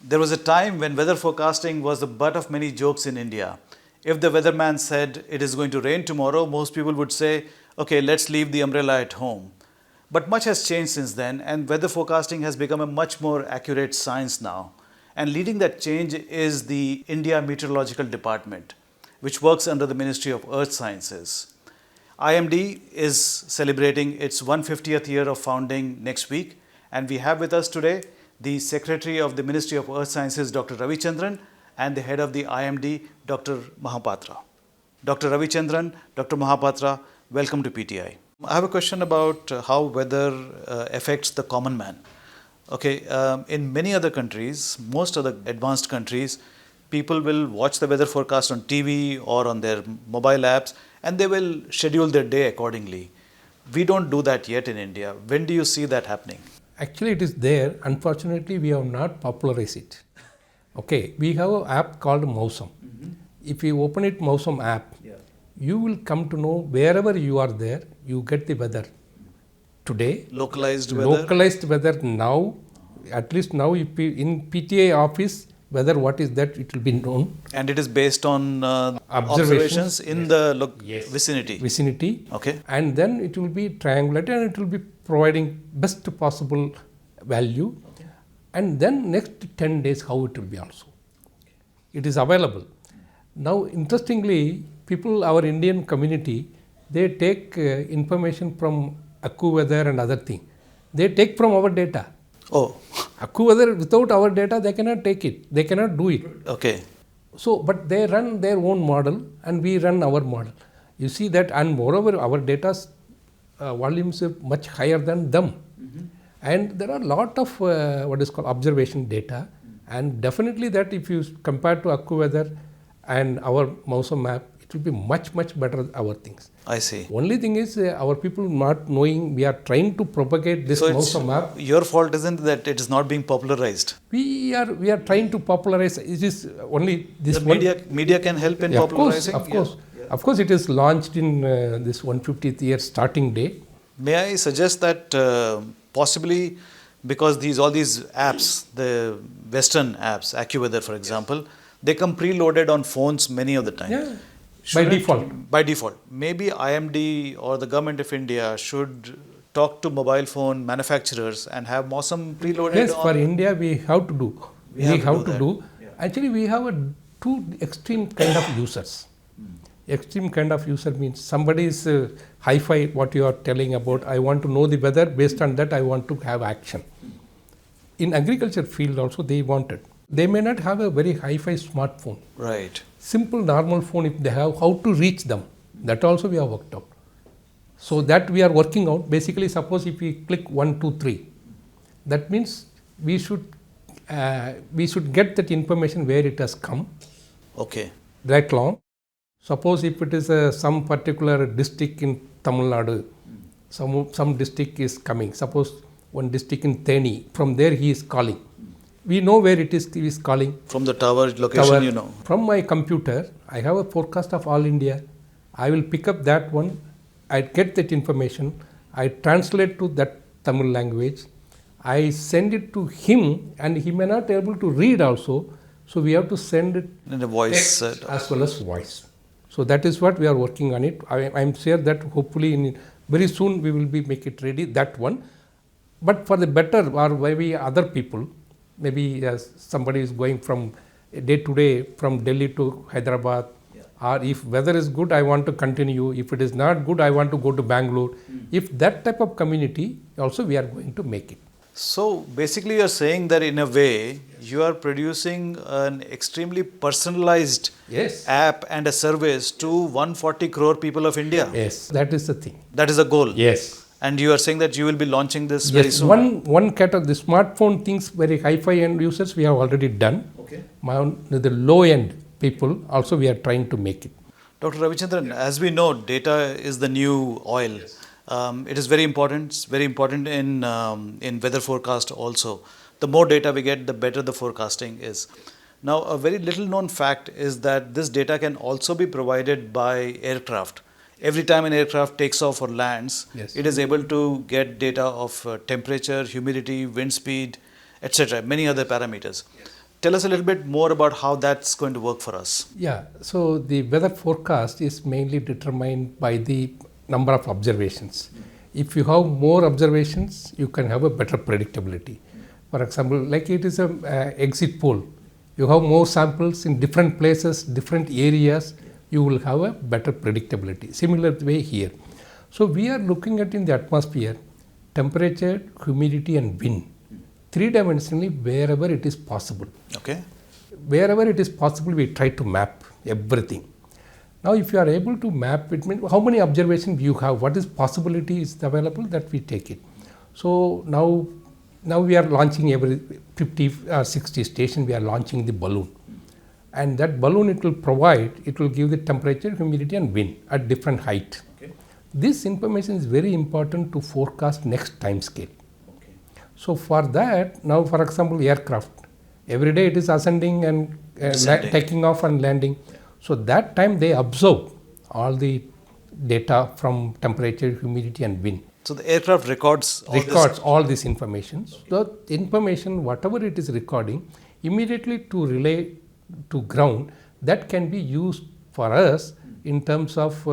There was a time when weather forecasting was the butt of many jokes in India. If the weatherman said it is going to rain tomorrow, most people would say, okay, let's leave the umbrella at home. But much has changed since then, and weather forecasting has become a much more accurate science now. And leading that change is the India Meteorological Department, which works under the Ministry of Earth Sciences. IMD is celebrating its 150th year of founding next week, and we have with us today the Secretary of the Ministry of Earth Sciences, Dr. Ravichandran, and the head of the IMD, Dr. Mohapatra. Dr. Ravichandran, Dr. Mohapatra, welcome to PTI. I have a question about how weather affects the common man. Okay, in many other countries, most other advanced countries, people will watch the weather forecast on TV or on their mobile apps, and they will schedule their day accordingly. We don't do that yet in India. When do you see that happening? Actually, it is there. Unfortunately, we have not popularized it. Okay, we have an app called MoES. If you open it, MoES app, you will come to know wherever you are there, you get the weather. Today, Localized weather now, at least now if you, in PTI office, whether what is that, it will be known. And it is based on observations in the vicinity. Okay. And then it will be triangulated and it will be providing best possible value. Okay. And then next 10 days how it will be also. Okay. It is available. Now interestingly, people, our Indian community, they take information from AccuWeather and other thing. They take from our data. Oh. AccuWeather, without our data, they cannot take it. They cannot do it. Okay. So, but they run their own model and we run our model. You see that, and moreover, our data's volumes are much higher than them. And there are a lot of what is called observation data. And definitely that if you compare to AccuWeather and our MoES map, it will be much, much better our things. I see. Only thing is our people not knowing, we are trying to propagate this MoES map. Your fault isn't that it is not being popularized. We are trying to popularize. It is only this. The media can help in popularizing. Of course. Of course, it is launched in this 150th year starting day. May I suggest that possibly because all these apps, the Western apps, AccuWeather for example, they come preloaded on phones many of the time. Yeah. By default. Maybe IMD or the government of India should talk to mobile phone manufacturers and have MoES preloaded. Yes, for India we have to do. We have to do. Yeah. Actually, we have two extreme kind of users. Extreme kind of user means somebody is hi-fi, what you are telling about, I want to know the weather, based on that I want to have action. In agriculture field also they wanted. They may not have a very hi-fi smartphone. Right. Simple normal phone if they have, how to reach them, that also we have worked out. So that we are working out. Basically, suppose if we click 1, 2, 3, that means we should get that information where it has come. Okay. That long. Suppose if it is some particular district in Tamil Nadu, some district is coming. Suppose one district in Theni, from there he is calling. We know where it is, he is calling. From the tower location, you know. From my computer, I have a forecast of all India. I will pick up that one. I get that information. I translate to that Tamil language. I send it to him and he may not be able to read also. So we have to send it in a voice as well as voice. So that is what we are working on it. I am sure that hopefully very soon we will make it ready, that one. But for the better or maybe other people, maybe somebody is going from day to day from Delhi to Hyderabad, or if weather is good, I want to continue. If it is not good, I want to go to Bangalore. If that type of community, also we are going to make it. So basically you are saying that in a way, you are producing an extremely personalized app and a service to 140 crore people of India. Yes, that is the thing. That is the goal. Yes. And you are saying that you will be launching this very soon. One category, the smartphone things, very hi-fi end users, we have already done. Okay. The low end people, also we are trying to make it. Dr. Ravichandran, as we know, data is the new oil. Yes. It is very important. It's very important in weather forecast also. The more data we get, the better the forecasting is. Now, a very little known fact is that this data can also be provided by aircraft. Every time an aircraft takes off or lands, it is able to get data of temperature, humidity, wind speed, etc., many other parameters. Tell us a little bit more about how that's going to work for us. Yeah, so the weather forecast is mainly determined by the number of observations. If you have more observations, you can have a better predictability. For example, like it is a exit poll. You have more samples in different places, different areas, you will have a better predictability. Similar way here. So we are looking at in the atmosphere, temperature, humidity and wind. Three-dimensionally wherever it is possible. Okay. Wherever it is possible, we try to map everything. Now, if you are able to map, it means how many observations you have, what is possibility is available, that we take it. So now we are launching every 50 or 60 station, we are launching the balloon. And that balloon it will give the temperature, humidity and wind at different height. Okay. This information is very important to forecast next time scale. So for that, now for example, aircraft, every day it is ascending and taking off and landing. So that time they absorb all the data from temperature, humidity and wind. So the aircraft records all this information. So the information, whatever it is recording, immediately to relay to ground, that can be used for us in terms of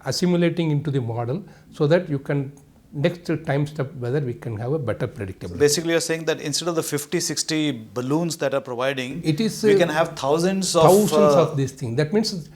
assimilating into the model, so that you can next time step whether we can have a better predictability. So basically you're saying that instead of the 50-60 balloons that are providing, it is we can have thousands of these things. That means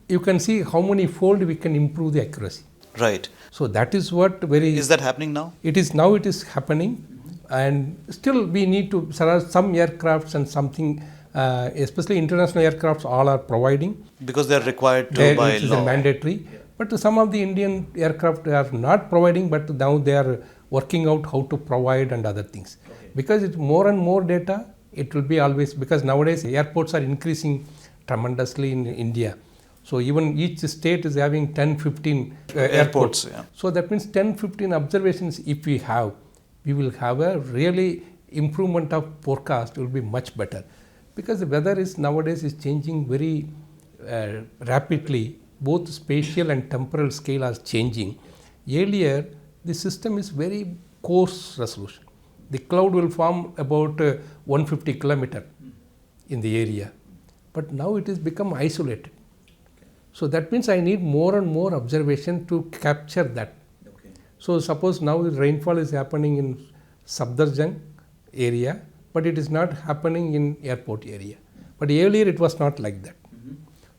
you can see how many fold we can improve the accuracy. Right. So that is what Is that happening now? It is happening, and still we need to, there are some aircrafts and something, especially international aircrafts all are providing. Because they are required to by law. It is mandatory. Yeah. But some of the Indian aircraft are not providing, but now they are working out how to provide and other things. Okay. Because it's more and more data, it will be always, because nowadays airports are increasing tremendously in India. So even each state is having 10-15 airports. Yeah. So that means 10-15 observations if we have, we will have a really improvement of forecast will be much better. Because the weather is nowadays is changing very rapidly. Both spatial and temporal scale are changing. Earlier, the system is very coarse resolution. The cloud will form about 150 kilometer in the area, but now it has become isolated. So that means I need more and more observation to capture that. Okay. So suppose now the rainfall is happening in Sabdarjung area, but it is not happening in airport area. But earlier it was not like that.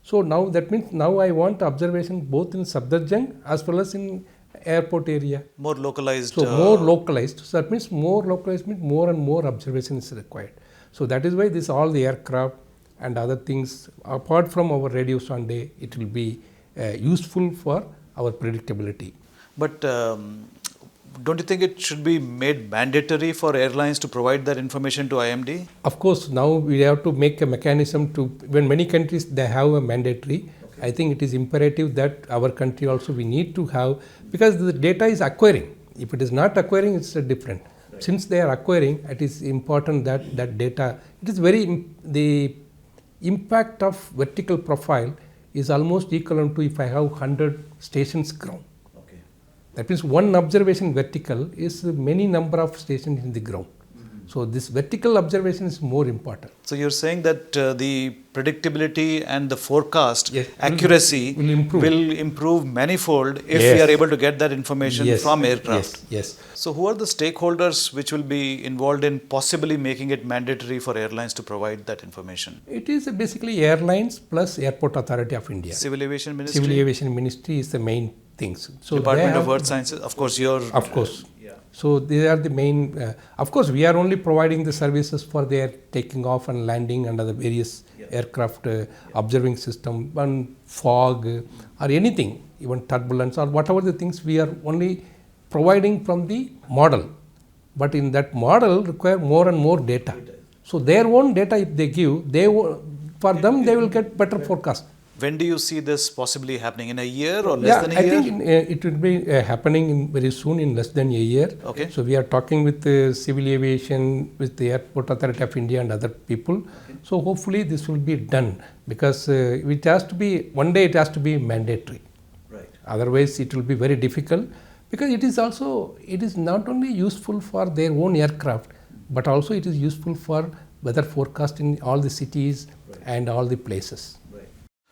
So now that means now I want observation both in Sabdarjung as well as in airport area. More localized. So more localized. So that means more localized means more and more observation is required. So that is why this all the aircraft and other things apart from our radio sonde, it will be useful for our predictability. But don't you think it should be made mandatory for airlines to provide that information to IMD? Of course, now we have to make a mechanism to, when many countries they have a mandatory, okay. I think it is imperative that our country also we need to have, because the data is acquiring. If it is not acquiring, it's different. Right. Since they are acquiring, it is important that that data, it is very, the impact of vertical profile is almost equivalent to if I have 100 stations ground. That means one observation vertical is many number of stations in the ground. Mm-hmm. So this vertical observation is more important. So you're saying that the predictability and the forecast accuracy will improve manifold if we are able to get that information from aircraft. Yes. So who are the stakeholders which will be involved in possibly making it mandatory for airlines to provide that information? It is basically airlines plus Airport Authority of India. Civil Aviation Ministry? Civil Aviation Ministry is the main things. So Department of Earth Sciences, of course, Of course. So they are the main, of course we are only providing the services for their taking off and landing and other various aircraft observing system and fog or anything, even turbulence or whatever the things we are only providing from the model. But in that model require more and more data. So their own data if they give, for them they will get better forecast. When do you see this possibly happening? In a year or less than a year? I think it will be happening very soon, in less than a year. Okay. So we are talking with Civil Aviation, with the Airport Authority of India and other people. Okay. So hopefully this will be done, because it has to be, one day it has to be mandatory. Right. Otherwise it will be very difficult, because it is also, it is not only useful for their own aircraft, but also it is useful for weather forecast in all the cities and all the places.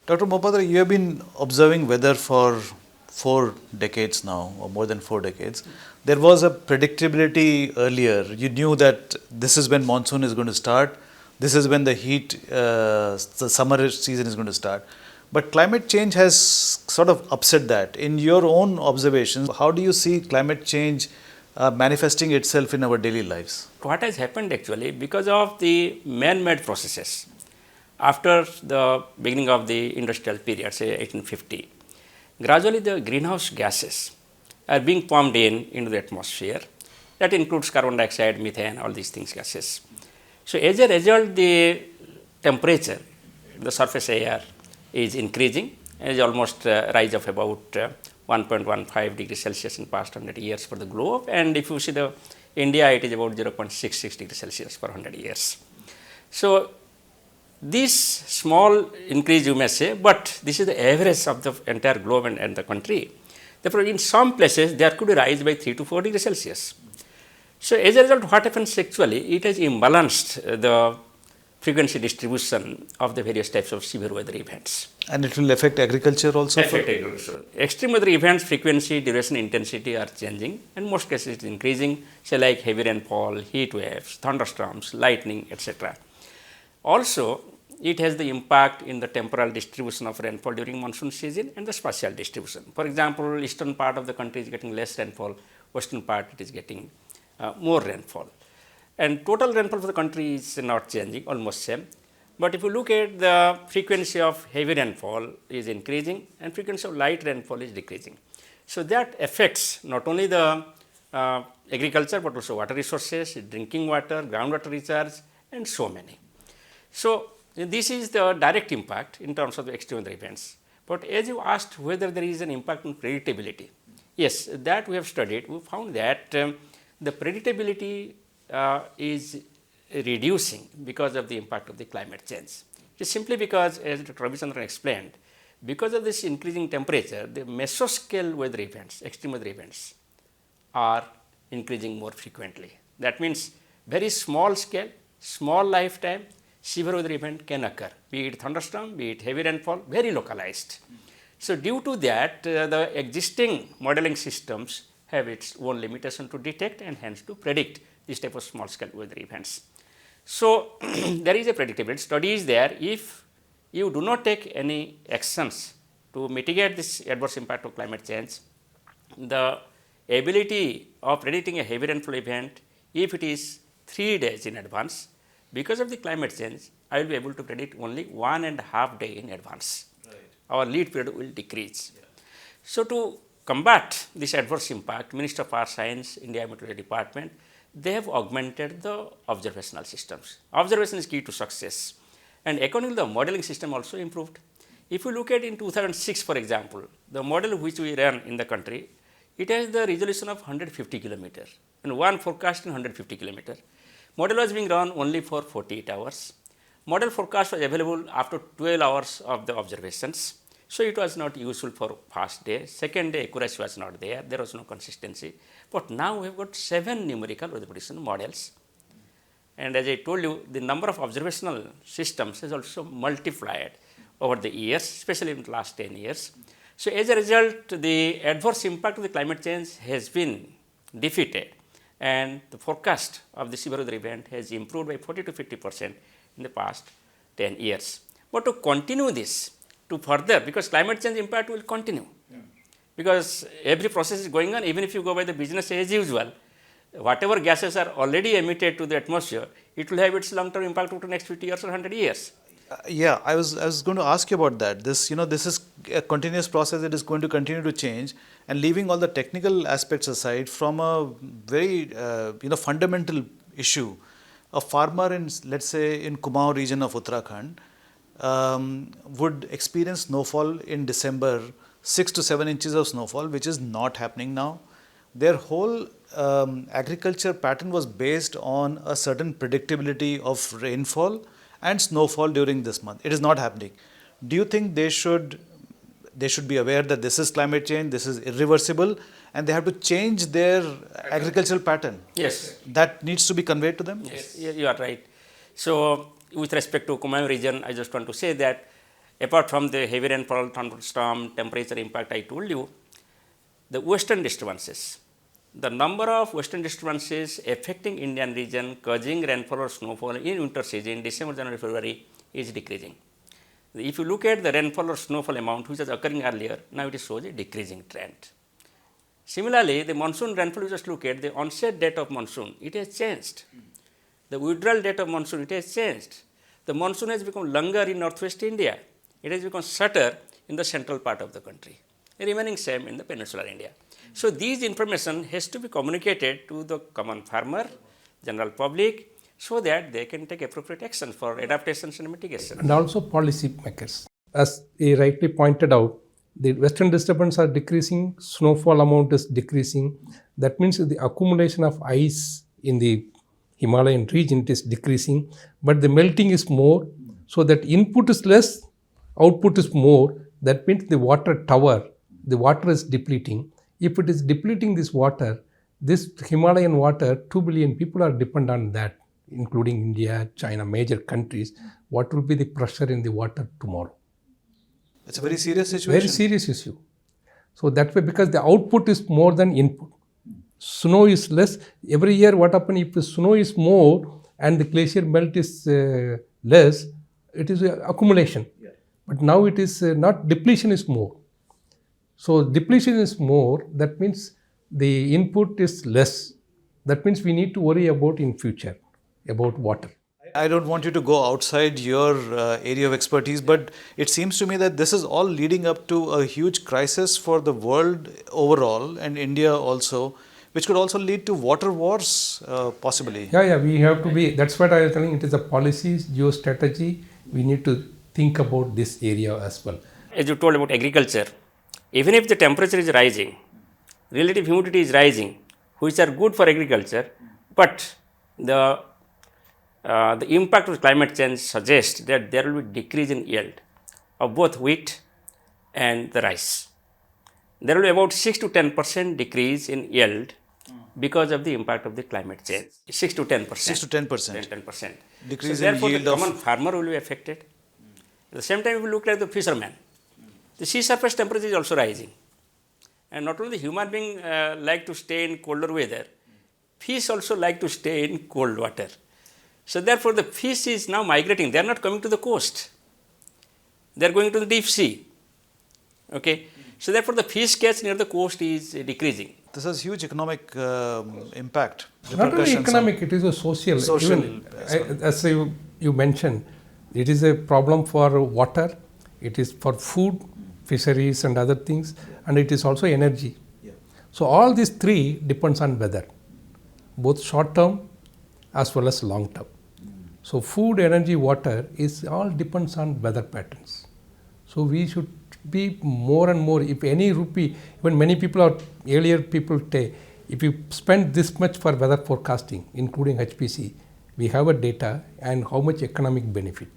Dr. Mohapatra, you have been observing weather for 4 decades now, or more than 4 decades. There was a predictability earlier. You knew that this is when monsoon is going to start, this is when the the summer season is going to start. But climate change has sort of upset that. In your own observations, how do you see climate change manifesting itself in our daily lives? What has happened actually, because of the man-made processes, after the beginning of the industrial period, say 1850, gradually the greenhouse gases are being pumped into the atmosphere. That includes carbon dioxide, methane, all these things, gases. So as a result, the temperature, the surface air is increasing, and is almost rise of about 1.15 degrees Celsius in past 100 years for the globe, and if you see the India, it is about 0.66 degrees Celsius per 100 years. So this small increase you may say, but this is the average of the entire globe and the country. Therefore, in some places there could be rise by 3 to 4 degrees Celsius. So as a result, what happens actually, it has imbalanced the frequency distribution of the various types of severe weather events. And it will affect agriculture also? Affect agriculture. Extreme weather events, frequency, duration, intensity are changing, and most cases it is increasing, say like heavy rainfall, heat waves, thunderstorms, lightning, etc. Also, it has the impact in the temporal distribution of rainfall during monsoon season and the spatial distribution. For example, eastern part of the country is getting less rainfall, western part it is getting more rainfall. And total rainfall for the country is not changing, almost same. But if you look at the frequency of heavy rainfall is increasing and frequency of light rainfall is decreasing. So that affects not only the agriculture, but also water resources, drinking water, groundwater recharge, and so many. So this is the direct impact in terms of the extreme weather events. But as you asked whether there is an impact on predictability, yes, that we have studied. We found that the predictability is reducing because of the impact of the climate change. It is simply because, as Dr. Ravichandran explained, because of this increasing temperature, the mesoscale weather events, extreme weather events, are increasing more frequently. That means very small scale, small lifetime, severe weather event can occur, be it thunderstorm, be it heavy rainfall, very localized. So due to that, the existing modeling systems have its own limitation to detect and hence to predict this type of small scale weather events. So there is a predictability. Study is there. If you do not take any actions to mitigate this adverse impact of climate change, the ability of predicting a heavy rainfall event, if it is 3 days in advance, because of the climate change, I will be able to predict only 1.5 days in advance. Right. Our lead period will decrease. Yeah. So to combat this adverse impact, Minister of Earth Science, India Meteorological Department, they have augmented the observational systems. Observation is key to success, and accordingly the modeling system also improved. If you look at in 2006, for example, the model which we ran in the country, it has the resolution of 150 kilometer and one forecast in 150 kilometer. Model was being run only for 48 hours. Model forecast was available after 12 hours of the observations. So it was not useful for first day. Second day accuracy was not there. There was no consistency. But now we have got 7 numerical weather prediction models. And as I told you, the number of observational systems has also multiplied over the years, especially in the last 10 years. So as a result, the adverse impact of the climate change has been defeated, and the forecast of the severe weather event has improved by 40 to 50% in the past 10 years. But to continue this to further, because climate change impact will continue, because every process is going on, even if you go by the business as usual, whatever gases are already emitted to the atmosphere, it will have its long-term impact over the next 50 years or 100 years. Yeah, I was going to ask you about that. This is a continuous process that is going to continue to change, and leaving all the technical aspects aside, from a very fundamental issue, a farmer in, let's say, in Kumaon region of Uttarakhand would experience snowfall in December, 6 to 7 inches of snowfall, which is not happening now. Their whole agriculture pattern was based on a certain predictability of rainfall and snowfall during this month. It is not happening. Do you think they should be aware that this is climate change, this is irreversible, and they have to change their agricultural pattern? Yes. That needs to be conveyed to them? Yes, you are right. So, with respect to Kumaon region, I just want to say that apart from the heavy rainfall, thunderstorm, temperature impact I told you, the western disturbances, the number of western disturbances affecting Indian region causing rainfall or snowfall in winter season, December, January, February is decreasing. If you look at the rainfall or snowfall amount which was occurring earlier, now it shows a decreasing trend. Similarly, the monsoon rainfall, you just look at the onset date of monsoon, it has changed. The withdrawal date of monsoon, it has changed. The monsoon has become longer in northwest India. It has become shorter in the central part of the country, remaining same in the peninsular India. So, these information has to be communicated to the common farmer, general public, so that they can take appropriate action for adaptations and mitigation. And also policy makers. As he rightly pointed out, the western disturbance are decreasing, snowfall amount is decreasing. That means the accumulation of ice in the Himalayan region is decreasing, but the melting is more, so that input is less, output is more. That means the water tower, the water is depleting. If it is depleting this water, this Himalayan water, 2 billion people are dependent on that, including India, China, major countries. What will be the pressure in the water tomorrow? It's a very serious situation. Very serious issue. So that way, because the output is more than input. Snow is less. Every year what happens if the snow is more and the glacier melt is less, it is accumulation. Yeah. But now it is not, depletion is more. So depletion is more, that means the input is less. That means we need to worry about in future, about water. I don't want you to go outside your area of expertise, but it seems to me that this is all leading up to a huge crisis for the world overall and India also, which could also lead to water wars possibly. Yeah, we have to be, that's what I was telling, it is a policy, geostrategy. We need to think about this area as well. As you told about agriculture, even if the temperature is rising, relative humidity is rising, which are good for agriculture, but the impact of climate change suggests that there will be decrease in yield of both wheat and the rice. There will be about 6 to 10% decrease in yield because of the impact of the climate change. 6 to 10%. 6 to 10%. 10%. Decrease so therefore, in yield the common farmer will be affected. At the same time, if you look at the fisherman, the sea surface temperature is also rising. And not only the human being like to stay in colder weather, fish also like to stay in cold water. So therefore, the fish is now migrating. They are not coming to the coast. They are going to the deep sea. Okay. So therefore, the fish catch near the coast is decreasing. This has huge economic impact. Not only economic, it is a social. Even, as you mentioned, it is a problem for water, it is for food, fisheries and other things, and it is also energy. Yeah. So all these three depends on weather, both short term as well as long term. So food, energy, water is all depends on weather patterns. So we should be more and more, if any rupee, when many people are, earlier people say, if you spend this much for weather forecasting, including HPC, we have a data and how much economic benefit.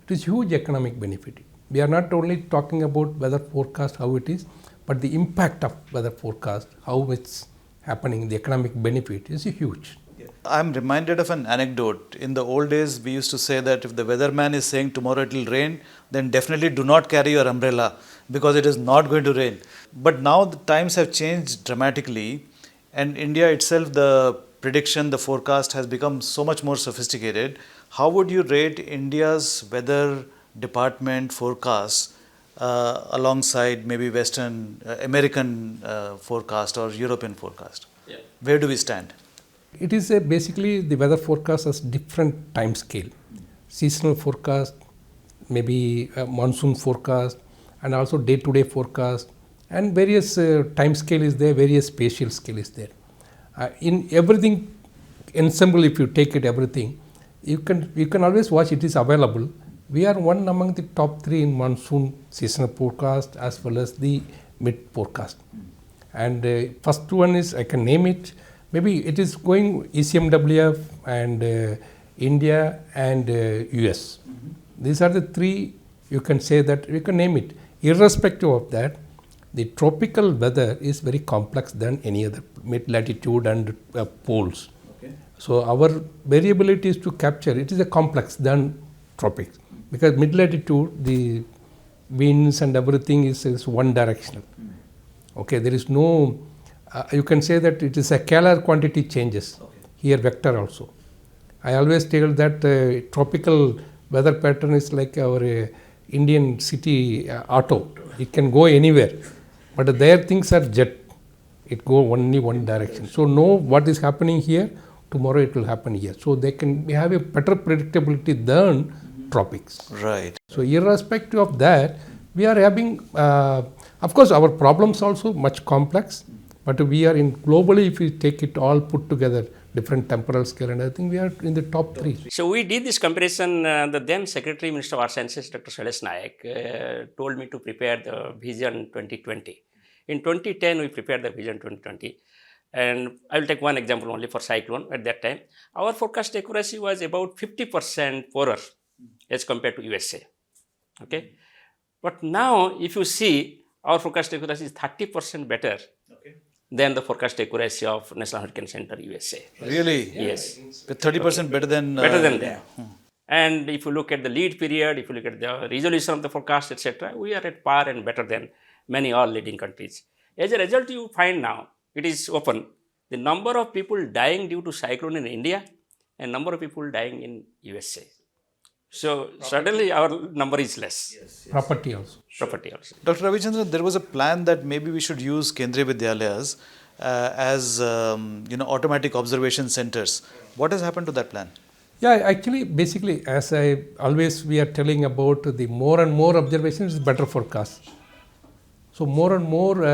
It is huge economic benefit. We are not only talking about weather forecast, how it is, but the impact of weather forecast, how it's happening, the economic benefit is huge. I'm reminded of an anecdote. In the old days, we used to say that if the weatherman is saying tomorrow it will rain, then definitely do not carry your umbrella because it is not going to rain. But now the times have changed dramatically, and India itself, the prediction, the forecast has become so much more sophisticated. How would you rate India's weather department forecasts alongside maybe Western American forecast or European forecast? Yeah. Where do we stand? It is basically the weather forecast has different time scale. Seasonal forecast, maybe monsoon forecast, and also day-to-day forecast, and various time scale is there, various spatial scale is there. In everything ensemble, if you take it everything, you can always watch, it is available. We are one among the top 3 in monsoon seasonal forecast as well as the mid forecast. And first one is, I can name it, maybe it is going ECMWF and India and US. These are the 3, you can say that, you can name it. Irrespective of that, the tropical weather is very complex than any other, mid latitude and poles. Okay. So our variability is to capture, it is a complex than tropics, because mid-latitude the winds and everything is one directional. Okay, there is no, you can say that it is a scalar quantity changes, here vector also. I always tell that tropical weather pattern is like our Indian city auto, it can go anywhere, but their things are jet, it go only one direction. So know what is happening here, tomorrow it will happen here. So they can have a better predictability than tropics. Right. So irrespective of that, we are having, of course our problems also much complex, but we are in globally, if we take it all put together, different temporal scale and I think we are in the top 3. So we did this comparison, the then Secretary Minister of Earth Sciences, Dr. Shailesh Nayak, told me to prepare the Vision 2020. In 2010, we prepared the Vision 2020. And I will take one example only for cyclone. At that time, our forecast accuracy was about 50% poorer as compared to USA. Okay. But now, if you see, our forecast accuracy is 30% better than the forecast accuracy of National Hurricane Center, USA. Really? Yes. With 30% better than... Better than that. And if you look at the lead period, if you look at the resolution of the forecast, etc., we are at par and better than many all leading countries. As a result, you find now, it is open, the number of people dying due to cyclone in India and number of people dying in USA. So suddenly our number is less. Property also. Property also. Dr. Ravichandran, there was a plan that maybe we should use Kendriya Vidyalayas as automatic observation centers. What has happened to that plan? Yeah, actually, basically, as I always we are telling about the more and more observations is better forecast. So more and more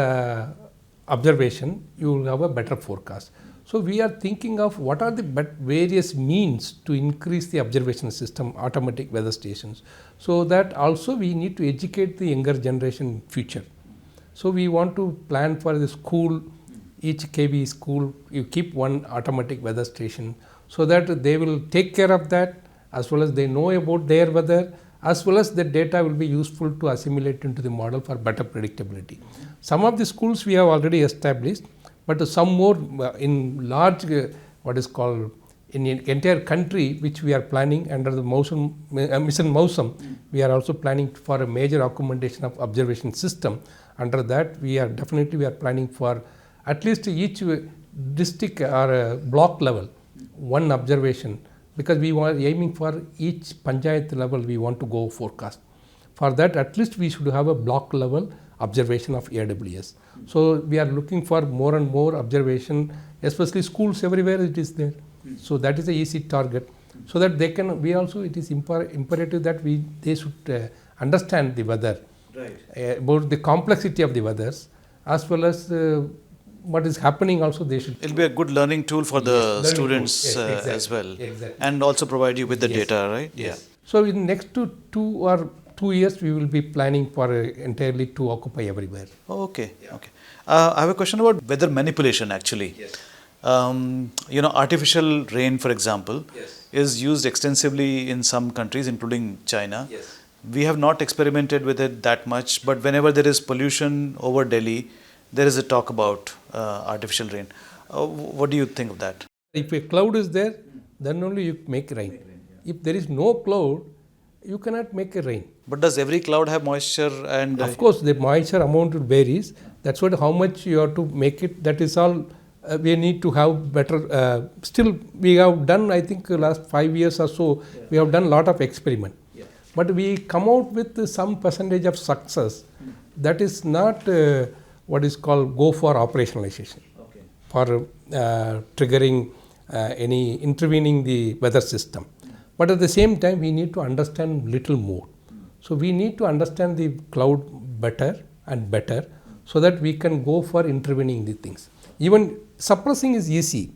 observation, you will have a better forecast. So we are thinking of what are the various means to increase the observation system, automatic weather stations. So that also we need to educate the younger generation in future. So we want to plan for the school, each KV school, you keep one automatic weather station so that they will take care of that as well as they know about their weather, as well as the data will be useful to assimilate into the model for better predictability. Some of the schools we have already established, but some more in large, what is called, in the entire country, which we are planning under the Mission MOSEM, we are also planning for a major accommodation of observation system. Under that, we are planning for at least each district or block level, one observation, because we are aiming for each panchayat level, we want to go forecast. For that, at least we should have a block level observation of AWS. So we are looking for more and more observation, especially schools everywhere it is there. So that is a easy target. So that they can, we also, it is imperative that they should understand the weather, about the complexity of the weathers, as well as what is happening also they should. It'll be a good learning tool for the students as well. Exactly. And also provide you with the data, right? Yes. Yeah. So in next 2 years, we will be planning for entirely to occupy everywhere. Oh, okay. Yeah. Okay. I have a question about weather manipulation actually. Yes. Artificial rain, for example, is used extensively in some countries, including China. Yes. We have not experimented with it that much, but whenever there is pollution over Delhi, there is a talk about artificial rain. What do you think of that? If a cloud is there, then only you make rain. If there is no cloud, you cannot make a rain. But does every cloud have moisture? And of course, the moisture amount varies. That's what how much you have to make it. That is all. We need to have better. Still, we have done. I think last 5 years or so, we have done a lot of experiment. But we come out with some percentage of success. That is not what is called go for operationalization. For triggering any intervening the weather system. But at the same time, we need to understand little more. So we need to understand the cloud better and better so that we can go for intervening the things. Even suppressing is easy.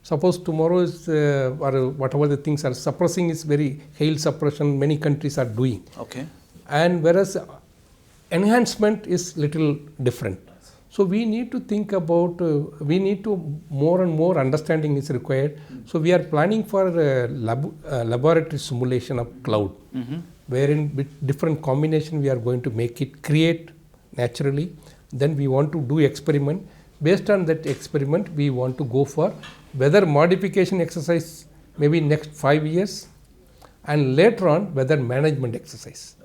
Suppose tomorrow is or whatever the things are, suppressing is very hail suppression, many countries are doing. Okay. And whereas enhancement is little different. So we need to think about, we need to more and more understanding is required. So we are planning for laboratory simulation of cloud, wherein with different combination we are going to make it create naturally. Then we want to do experiment. Based on that experiment, we want to go for weather modification exercise maybe next 5 years, and later on weather management exercise.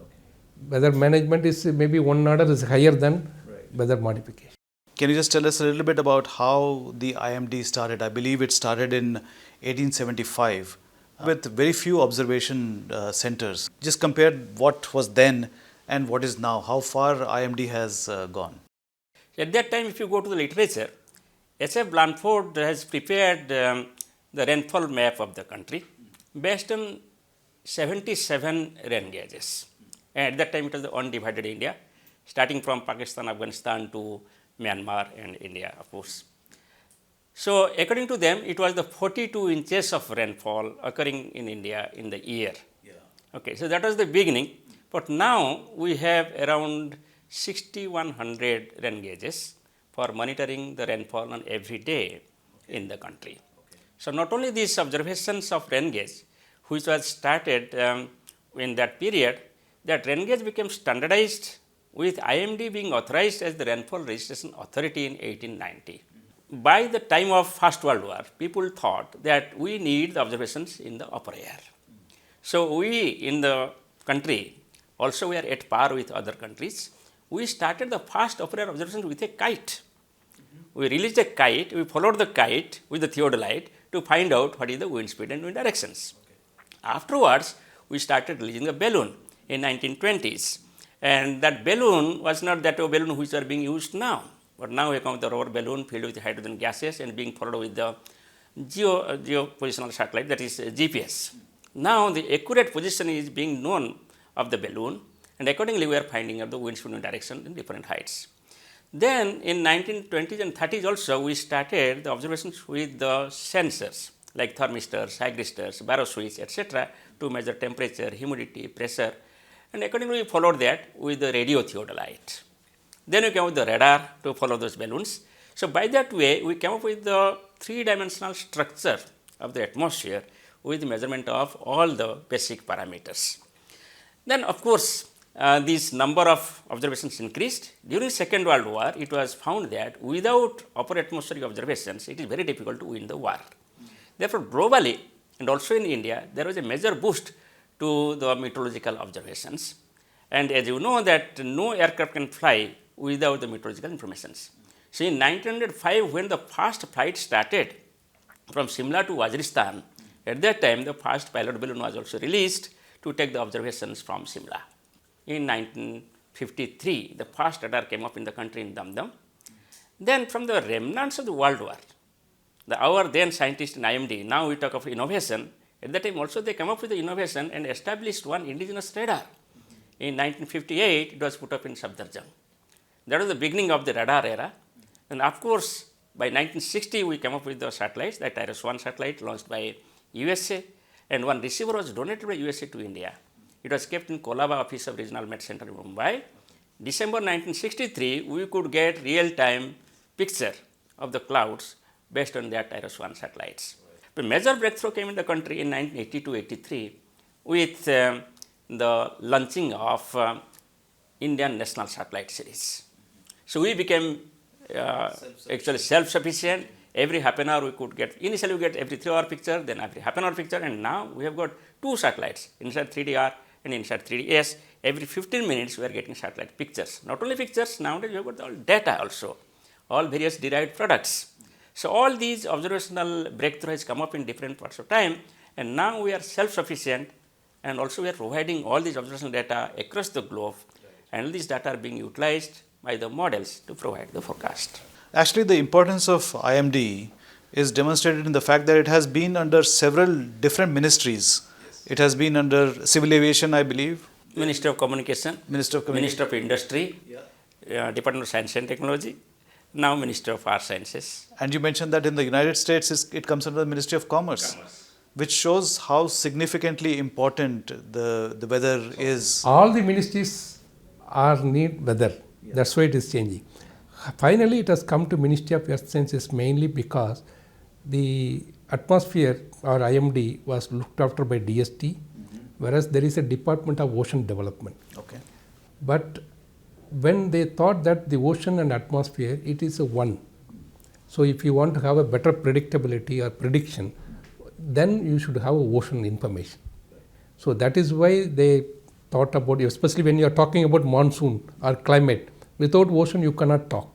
Weather management is maybe one order is higher than weather modification. Can you just tell us a little bit about how the IMD started? I believe it started in 1875 with very few observation centers. Just compare what was then and what is now. How far IMD has gone? At that time, if you go to the literature, H.F. Blanford has prepared the rainfall map of the country based on 77 rain gauges. And at that time, it was the undivided India, starting from Pakistan, Afghanistan to Myanmar and India, of course. So, according to them, it was the 42 inches of rainfall occurring in India in the year. Okay, so that was the beginning. But now we have around 6,100 rain gauges for monitoring the rainfall on every day in the country. So, not only these observations of rain gauge, which was started in that period, that rain gauge became standardized with IMD being authorized as the rainfall registration authority in 1890. By the time of First World War, people thought that we need the observations in the upper air. So, we in the country also we are at par with other countries. We started the first upper air observations with a kite. We released a kite, we followed the kite with the theodolite to find out what is the wind speed and wind directions. Afterwards, we started releasing a balloon in 1920s. And that balloon was not that balloon which are being used now, but now we come with the rubber balloon filled with hydrogen gases and being followed with the geopositional satellite, that is GPS. Now the accurate position is being known of the balloon, and accordingly we are finding out the wind speed and direction in different heights. Then in 1920s and 30s also we started the observations with the sensors like thermistors, hygristors, baro switch, etc. to measure temperature, humidity, pressure. And accordingly, we followed that with the radio theodolite. Then we came with the radar to follow those balloons. So, by that way, we came up with the three-dimensional structure of the atmosphere with the measurement of all the basic parameters. Then, of course, this number of observations increased. During Second World War, it was found that without upper atmospheric observations, it is very difficult to win the war. Therefore, globally and also in India, there was a major boost to the meteorological observations, and as you know that no aircraft can fly without the meteorological informations. So, in 1905 when the first flight started from Simla to Waziristan, at that time the first pilot balloon was also released to take the observations from Simla. In 1953 the first radar came up in the country in Dam. Then from the remnants of the World War, our then scientists in IMD, now we talk of innovation. At that time also they came up with the innovation and established one indigenous radar. In 1958, it was put up in Safdarjung. That was the beginning of the radar era. And of course, by 1960, we came up with the satellites, the IRIS-1 satellite launched by USA, and one receiver was donated by USA to India. It was kept in Kolaba office of Regional Met Center in Mumbai. December 1963, we could get real-time picture of the clouds based on that IRIS-1 satellites. The major breakthrough came in the country in 1982-83 with the launching of Indian National Satellite Series. So, we became actually self-sufficient. Every half an hour we could get, initially we get every 3 hour picture, then every half an hour picture, and now we have got 2 satellites, inside 3DR and inside 3DS. Every 15 minutes we are getting satellite pictures. Not only pictures, nowadays we have got all data also, all various derived products. So, all these observational breakthrough has come up in different parts of time, and now we are self-sufficient, and also we are providing all these observational data across the globe, and these data are being utilized by the models to provide the forecast. Actually, the importance of IMD is demonstrated in the fact that it has been under several different ministries. It has been under Civil Aviation, I believe. Ministry of Communication, Minister of Industry, Department of Science and Technology, now Ministry of Earth Sciences. And you mentioned that in the United States, it comes under the Ministry of Commerce, which shows how significantly important the weather is. All the ministries are need weather. That's why it is changing. Finally, it has come to Ministry of Earth Sciences mainly because the atmosphere or IMD was looked after by DST, whereas there is a Department of Ocean Development. Okay. But when they thought that the ocean and atmosphere, it is a one, So if you want to have a better predictability or prediction, then you should have ocean information. So that is why they thought about, especially when you are talking about monsoon or climate, without ocean you cannot talk.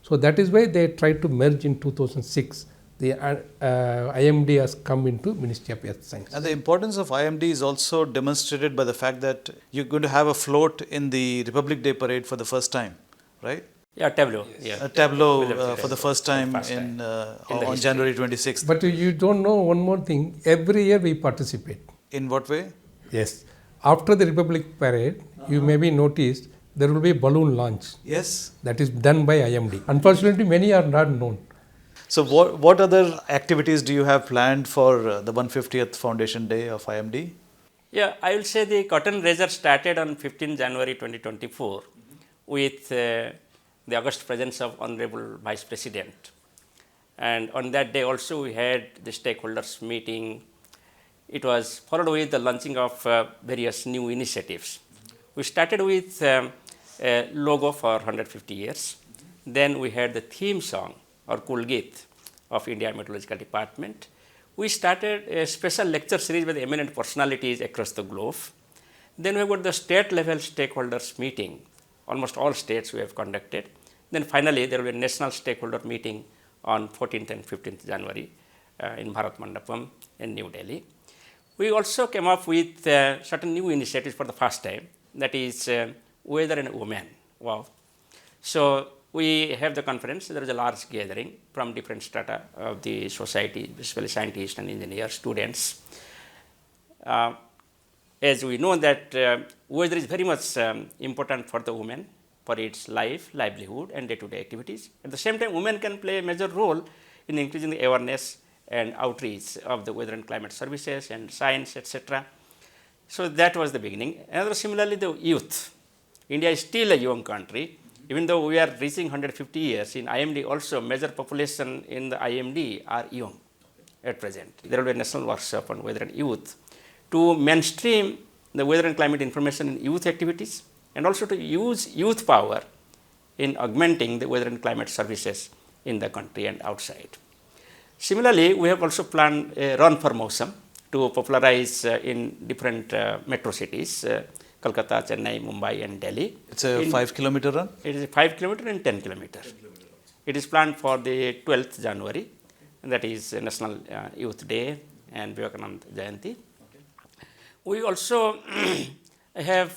So that is why they tried to merge in 2006. The IMD has come into Ministry of Earth Science. And the importance of IMD is also demonstrated by the fact that you're going to have a float in the Republic Day parade for the first time, right? Yeah, tableau. Yeah. A tableau for the first time on January 26th. But you don't know one more thing. Every year we participate. In what way? Yes. After the Republic Parade, you maybe noticed there will be a balloon launch. Yes. That is done by IMD. Unfortunately, many are not known. So what other activities do you have planned for the 150th Foundation Day of IMD? Yeah, I will say the curtain raiser started on 15 January 2024 with the august presence of Honorable Vice President. And on that day also we had the stakeholders meeting. It was followed with the launching of various new initiatives. We started with a logo for 150 years. Then we had the theme song or Kulgit of India Meteorological Department. We started a special lecture series with eminent personalities across the globe. Then we got the state level stakeholders meeting. Almost all states we have conducted. Then finally there will be a national stakeholder meeting on 14th and 15th January in Bharat Mandapam in New Delhi. We also came up with certain new initiatives for the first time, that is weather and women. Wow. So we have the conference, there is a large gathering from different strata of the society, especially scientists and engineers, students. As we know that weather is very much important for the women, for its life, livelihood and day-to-day activities. At the same time, women can play a major role in increasing the awareness and outreach of the weather and climate services and science, etc. So that was the beginning. Another similarly, the youth. India is still a young country. Even though we are reaching 150 years, in IMD also major population in the IMD are young at present. There will be a national workshop on weather and youth to mainstream the weather and climate information in youth activities and also to use youth power in augmenting the weather and climate services in the country and outside. Similarly, we have also planned a run for Mosam to popularize in different metro cities, Kolkata, Chennai, Mumbai and Delhi. It's a 5-kilometer run? It is a 5-kilometer and 10-kilometer. It is planned for the 12th January, and that is National Youth Day and Vivekanand Jayanti. Okay. We also have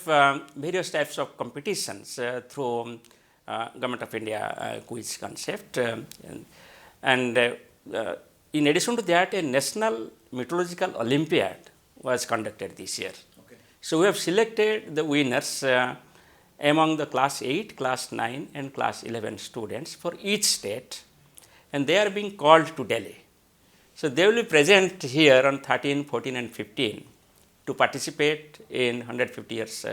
various types of competitions through Government of India quiz concept. In addition to that, a National Meteorological Olympiad was conducted this year. Okay. So we have selected the winners among the class 8, class 9 and class 11 students for each state, and they are being called to Delhi. So they will be present here on 13, 14 and 15 to participate in 150 years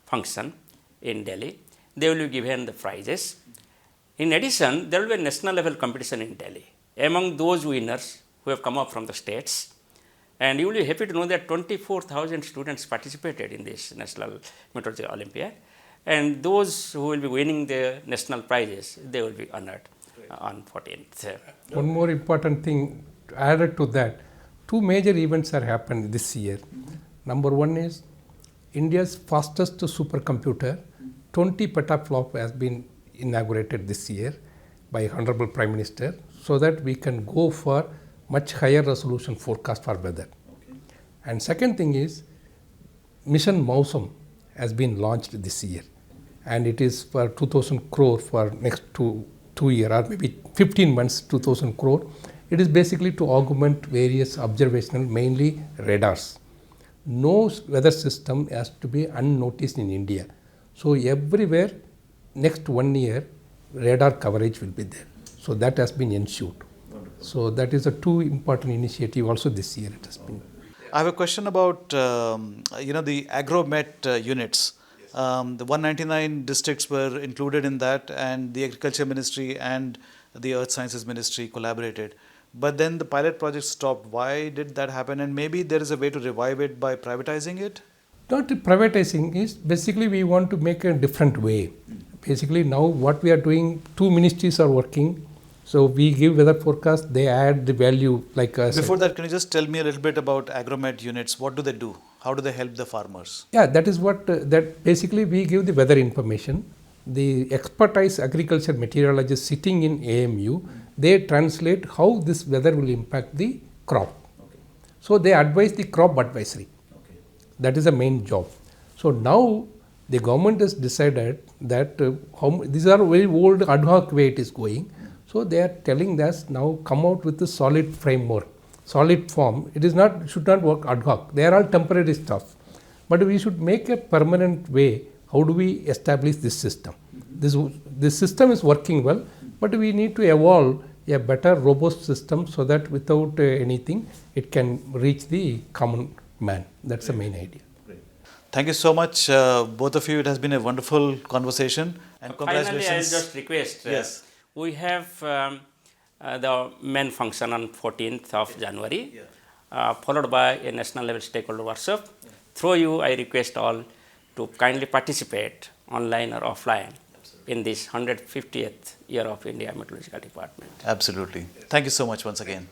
function in Delhi. They will be given the prizes. In addition, there will be a national level competition in Delhi among those winners who have come up from the states. And you will be happy to know that 24,000 students participated in this National Meteorological Olympiad. And those who will be winning the national prizes, they will be honored on 14th. One more important thing added to that, two major events are happened this year. Number one is India's fastest supercomputer, 20 petaflop has been inaugurated this year by Honorable Prime Minister, so that we can go for much higher resolution forecast for weather. Okay. And second thing is Mission MoES has been launched this year, and it is for 2,000 crore for next two year or maybe 15 months, 2,000 crore. It is basically to augment various observational, mainly radars. No weather system has to be unnoticed in India. So everywhere next 1 year radar coverage will be there. So that has been ensured. Wonderful. So that is a two important initiative also this year it has been. I have a question about the Agro Met Units. The 199 districts were included in that, and the Agriculture Ministry and the Earth Sciences Ministry collaborated. But then the pilot project stopped. Why did that happen? And maybe there is a way to revive it by privatizing it? Not privatizing, is basically we want to make a different way. Basically now what we are doing, two ministries are working. So we give weather forecast, they add the value like Before that, can you just tell me a little bit about Agro Met Units? What do they do? How do they help the farmers? yeah, that is what that basically we give the weather information. The expertise agriculture meteorologists sitting in AMU, they translate how this weather will impact the crop. So they advise the crop advisory. That is the main job. So now the government has decided that these are very old ad hoc way it is going. So they are telling us now come out with a solid framework, solid form. It is not should not work ad hoc. They are all temporary stuff, but we should make a permanent way. How do we establish this system? This system is working well, but we need to evolve a better robust system so that without anything it can reach the common man. That's the main idea. Thank you so much, both of you. It has been a wonderful conversation. And congratulations. Finally, I'll just request. Yes. We have the main function on 14th of January, followed by a national level stakeholder workshop. Through you, I request all to kindly participate online or offline in this 150th year of India Meteorological Department. Absolutely. Thank you so much once again.